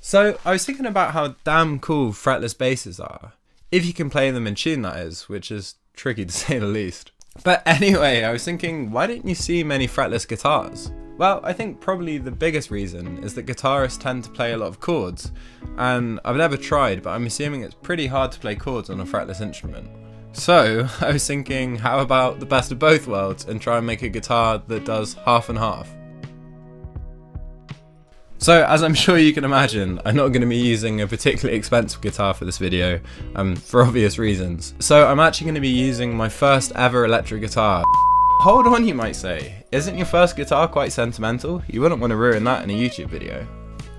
So I was thinking about how damn cool fretless basses are, if you can play them in tune that is, which is tricky to say the least. But anyway, I was thinking, why didn't you see many fretless guitars? Well, I think probably the biggest reason is that guitarists tend to play a lot of chords, and I've never tried, but I'm assuming it's pretty hard to play chords on a fretless instrument. So I was thinking, how about the best of both worlds and try and make a guitar that does half and half? So, as I'm sure you can imagine, I'm not going to be using a particularly expensive guitar for this video, for obvious reasons. So I'm actually going to be using my first ever electric guitar. Hold on, you might say. Isn't your first guitar quite sentimental? You wouldn't want to ruin that in a YouTube video.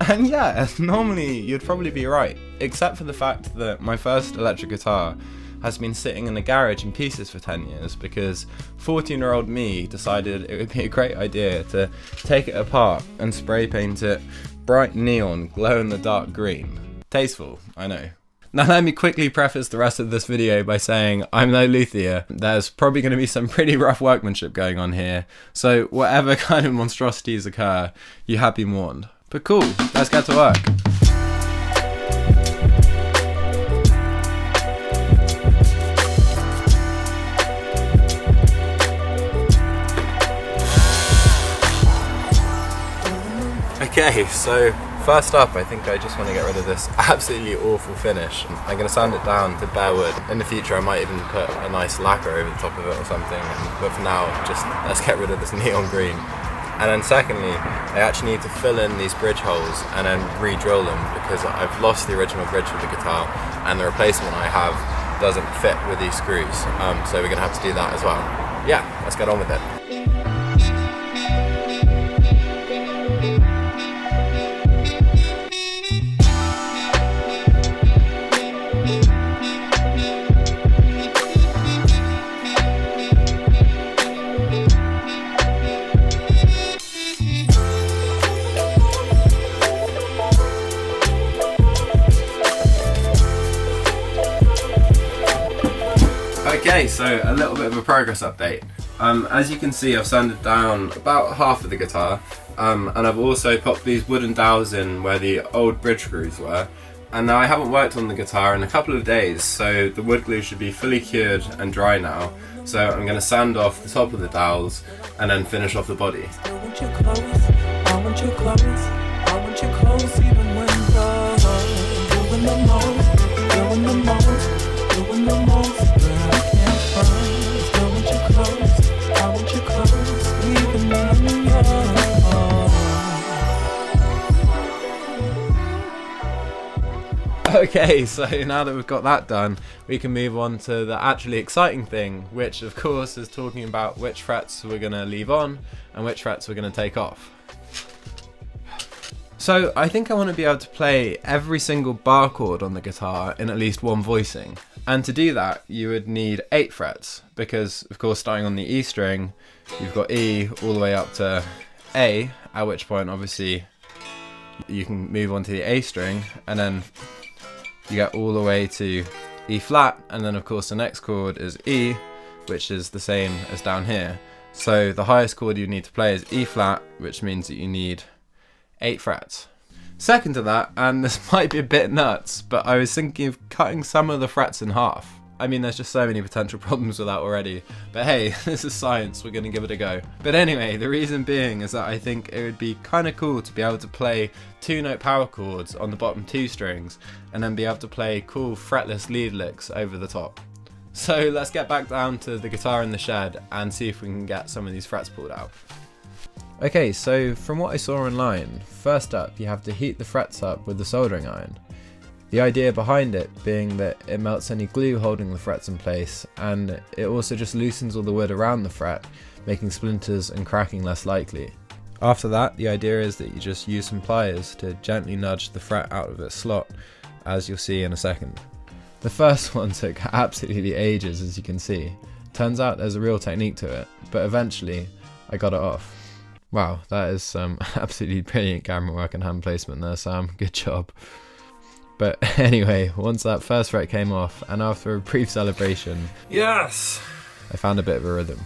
And yeah, normally you'd probably be right, except for the fact that my first electric guitar has been sitting in a garage in pieces for 10 years because 14-year-old me decided it would be a great idea to take it apart and spray paint it bright neon glow-in-the-dark green. Tasteful, I know. Now let me quickly preface the rest of this video by saying I'm no luthier. There's probably going to be some pretty rough workmanship going on here, so whatever kind of monstrosities occur, you have been warned. But cool, let's get to work. Okay, so first up, I think I just want to get rid of this absolutely awful finish. I'm going to sand it down to bare wood. In the future I might even put a nice lacquer over the top of it or something, but for now, just let's get rid of this neon green. And then secondly, I actually need to fill in these bridge holes and then re-drill them because I've lost the original bridge for the guitar and the replacement I have doesn't fit with these screws, so we're going to have to do that as well. Yeah, let's get on with it. Okay, so a little bit of a progress update. As you can see, I've sanded down about half of the guitar, and I've also popped these wooden dowels in where the old bridge screws were. And now I haven't worked on the guitar in a couple of days, so the wood glue should be fully cured and dry now. So I'm going to sand off the top of the dowels and then finish off the body. Okay, so now that we've got that done, we can move on to the actually exciting thing, which of course is talking about which frets we're going to leave on and which frets we're going to take off. So I think I want to be able to play every single bar chord on the guitar in at least one voicing. And to do that, you would need 8 frets, because of course starting on the E string, you've got E all the way up to A, at which point obviously you can move on to the A string, and then you get all the way to E flat, and then of course the next chord is E, which is the same as down here. So the highest chord you need to play is E flat, which means that you need 8 frets. Second to that, and this might be a bit nuts, but I was thinking of cutting some of the frets in half. I mean, there's just so many potential problems with that already, but hey, this is science, we're gonna give it a go. But anyway, the reason being is that I think it would be kinda cool to be able to play 2-note power chords on the bottom 2 strings, and then be able to play cool fretless lead licks over the top. So let's get back down to the guitar in the shed and see if we can get some of these frets pulled out. Okay, so from what I saw online, first up you have to heat the frets up with the soldering iron. The idea behind it being that it melts any glue holding the frets in place, and it also just loosens all the wood around the fret, making splinters and cracking less likely. After that, the idea is that you just use some pliers to gently nudge the fret out of its slot, as you'll see in a second. The first one took absolutely ages, as you can see. Turns out there's a real technique to it, but eventually I got it off. Wow, that is some absolutely brilliant camera work and hand placement there, Sam. Good job. But anyway, once that first fret came off, and after a brief celebration, yes, I found a bit of a rhythm.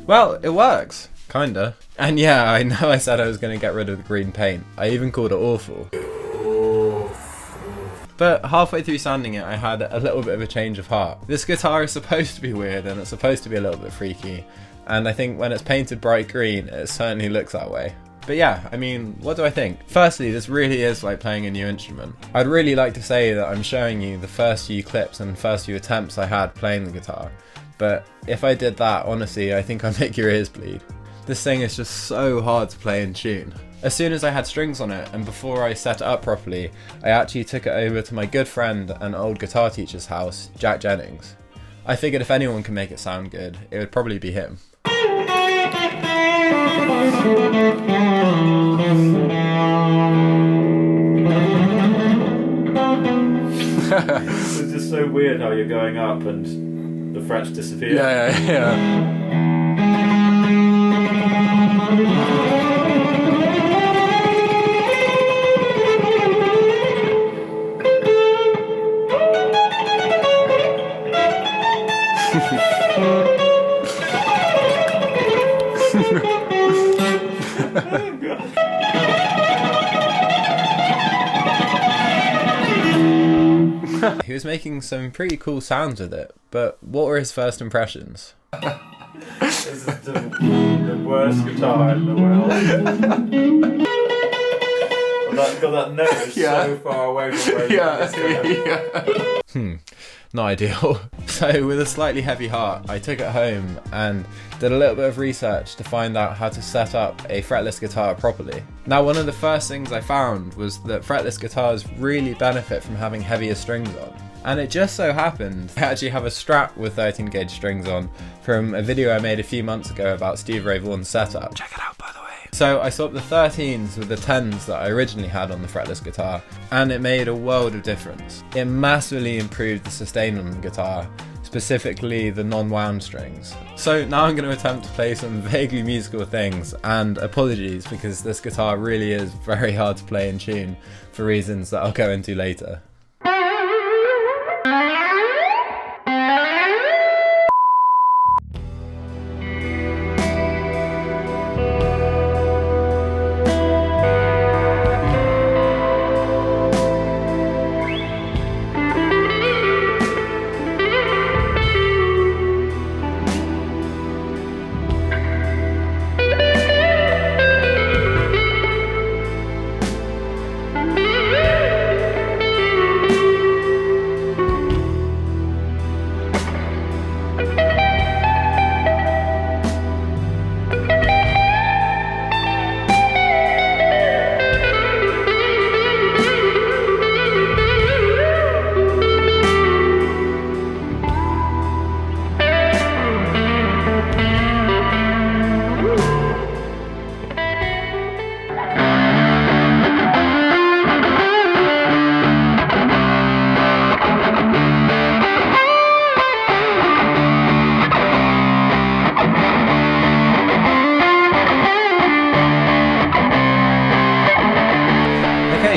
Well, it works. Kinda. And yeah, I know I said I was going to get rid of the green paint. I even called it awful. But halfway through sanding it, I had a little bit of a change of heart. This guitar is supposed to be weird and it's supposed to be a little bit freaky. And I think when it's painted bright green, it certainly looks that way. But yeah, I mean, what do I think? Firstly, this really is like playing a new instrument. I'd really like to say that I'm showing you the first few clips and first few attempts I had playing the guitar. But if I did that, honestly, I think I'd make your ears bleed. This thing is just so hard to play in tune. As soon as I had strings on it, and before I set it up properly, I actually took it over to my good friend and old guitar teacher's house, Jack Jennings. I figured if anyone can make it sound good, it would probably be him. It's just so weird how you're going up and the frets disappear. Yeah. Oh, God. He was making some pretty cool sounds with it, but what were his first impressions? This is the worst guitar in the world. Got that note so far away from where it's going. Not ideal. So with a slightly heavy heart, I took it home and did a little bit of research to find out how to set up a fretless guitar properly. Now, one of the first things I found was that fretless guitars really benefit from having heavier strings on. And it just so happened I actually have a Strat with 13 gauge strings on from a video I made a few months ago about Steve Ray Vaughan's setup. Check it out, by the way. So I swapped the 13s with the 10s that I originally had on the fretless guitar, and it made a world of difference. It massively improved the sustain on the guitar, specifically the non-wound strings. So now I'm going to attempt to play some vaguely musical things, and apologies because this guitar really is very hard to play in tune for reasons that I'll go into later.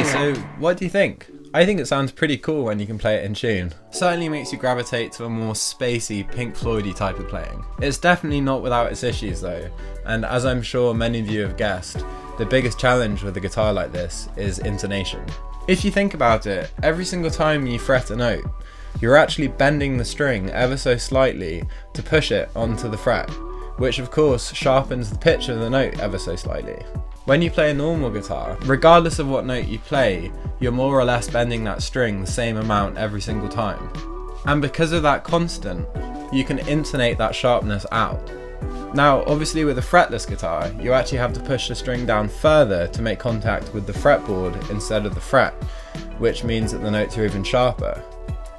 So what do you think? I think it sounds pretty cool when you can play it in tune. Certainly makes you gravitate to a more spacey, Pink Floyd-y type of playing. It's definitely not without its issues though, and as I'm sure many of you have guessed, the biggest challenge with a guitar like this is intonation. If you think about it, every single time you fret a note, you're actually bending the string ever so slightly to push it onto the fret, which of course sharpens the pitch of the note ever so slightly. When you play a normal guitar, regardless of what note you play, you're more or less bending that string the same amount every single time. And because of that constant, you can intonate that sharpness out. Now, obviously with a fretless guitar, you actually have to push the string down further to make contact with the fretboard instead of the fret, which means that the notes are even sharper.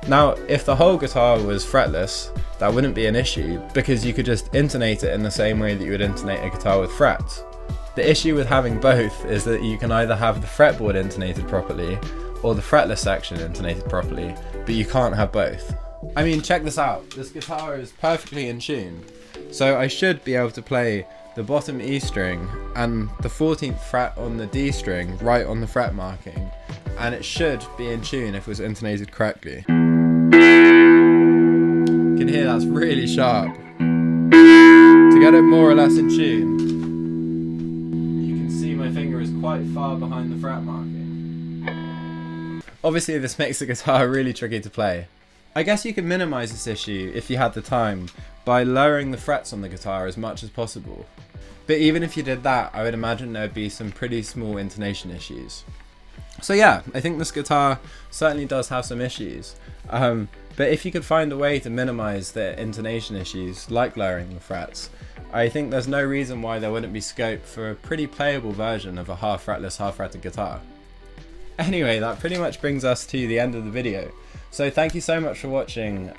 Now, if the whole guitar was fretless, that wouldn't be an issue, because you could just intonate it in the same way that you would intonate a guitar with frets. The issue with having both is that you can either have the fretboard intonated properly or the fretless section intonated properly, but you can't have both. I mean, check this out. This guitar is perfectly in tune. So I should be able to play the bottom E string and the 14th fret on the D string right on the fret marking, and it should be in tune if it was intonated correctly. You can hear that's really sharp. To To get it more or less in tune, you can see my finger is quite far behind the fret marking. Obviously this makes the guitar really tricky to play. I guess you can minimise this issue, if you had the time, by lowering the frets on the guitar as much as possible. But even if you did that, I would imagine there would be some pretty small intonation issues. So yeah, I think this guitar certainly does have some issues. But if you could find a way to minimise the intonation issues, like lowering the frets, I think there's no reason why there wouldn't be scope for a pretty playable version of a half fretless, half fretted guitar. Anyway, that pretty much brings us to the end of the video. So thank you so much for watching.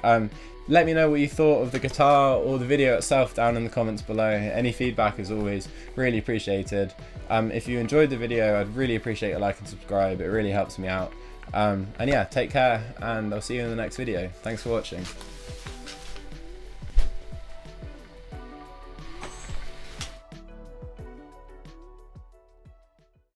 Let me know what you thought of the guitar or the video itself down in the comments below. Any feedback is always really appreciated. If you enjoyed the video, I'd really appreciate a like and subscribe. It really helps me out. And yeah, take care, and I'll see you in the next video. Thanks for watching.